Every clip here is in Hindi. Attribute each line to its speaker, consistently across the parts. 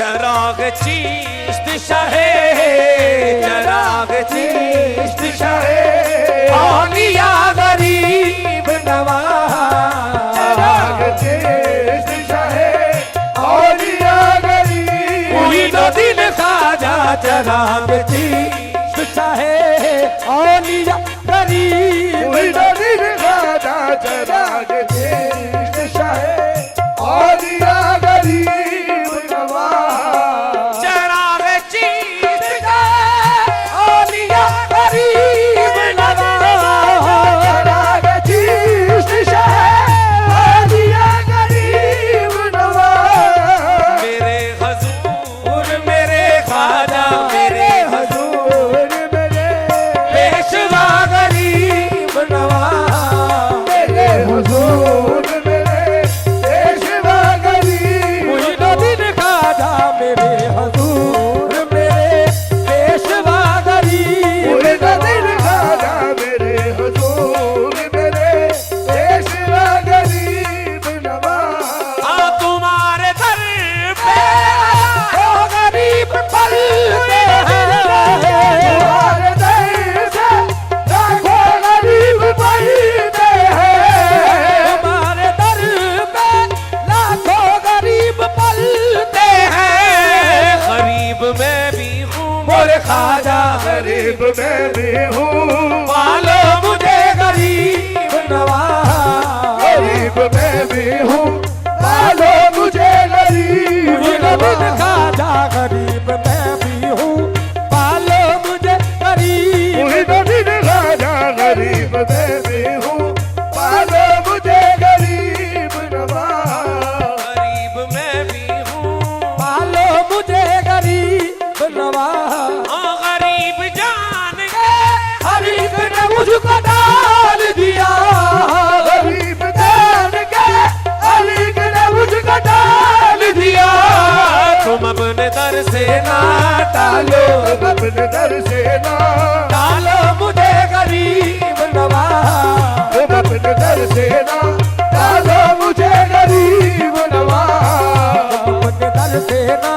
Speaker 1: चराग चिश्त शाहे, चराग चिश्त शाहे, औलिया गरीब नवाज।
Speaker 2: चराग चिश्त शाहे, औलिया गरीब।
Speaker 1: मुइनुद्दीन ख्वाजा चराग चिश्त शाहे, औलिया गरीब।
Speaker 2: मुइनुद्दीन ख्वाजा चराग चिश्त शाहे, औलिया गरीब नवाज।
Speaker 1: चराग चिश्त शाहे, औलिया गरीब नवाज।
Speaker 2: चराग चिश्त शाहे, औलिया गरीब नवाज।
Speaker 1: मेरे हुजूर मेरे ख्वाजा मेरे
Speaker 2: हुजूर मेरे
Speaker 1: पेशवा गरीब नवाज।
Speaker 2: मेरे हुजूर मेरे पेशवा गरीब।
Speaker 1: मुइनुद्दीन ख्वाजा मेरे हुजूर मेरे पेशवा गरीब।
Speaker 2: मुइनुद्दीन ख्वाजा मेरे हुजूर मेरे पेशवा गरीब नवाज।
Speaker 1: आ तुम्हारे दर पे हो गरीब पलते हैं।
Speaker 2: तुम्हारे दर से लाखों गरीब पलते हैं।
Speaker 1: तुम्हारे दर पे लाखों गरीब पलते हैं। गरीब मैं भी हूँ मोरे ख्वाजा
Speaker 2: गरीब मैं भी हूँ,
Speaker 1: पालो मुझे गरीब नवाज।
Speaker 2: गरीब मैं भी हूँ, पालो मुझे गरीब
Speaker 1: मुइनुद्दीन
Speaker 2: नवाज।
Speaker 1: ख्वाजा गरीब मैं भी हूँ, पालो मुझे गरीब।
Speaker 2: मुइनुद्दीन ख्वाजा गरीब मैं भी हूँ, पालो मुझे गरीब नवाज।
Speaker 1: गरीब मैं भी हूँ, पालो मुझे गरीब नवाज। हाँ गरीब जान के हर एक ने मुझको डाल दिया।
Speaker 2: गरीब जान के हर एक ने मुझको डाल दिया।
Speaker 1: तुम अपने दर से ना टालो,
Speaker 2: तुम अपने दर से ना
Speaker 1: डालो मुझे गरीब नवाज।
Speaker 2: तुम अपने दर से ना डालो मुझे गरीब नवाज।
Speaker 1: अपने दर से ना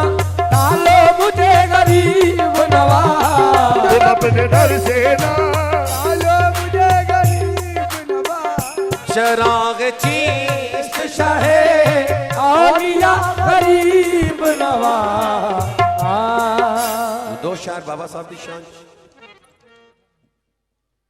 Speaker 1: डालो मुझे गरीब नवाज।
Speaker 2: तुम अपने दर से ना
Speaker 1: डालो मुझे गरीब नवाज। चराग चिश्त शाहे, औलिया गरीब नवाज। दो शायर बाबा साहब की शान।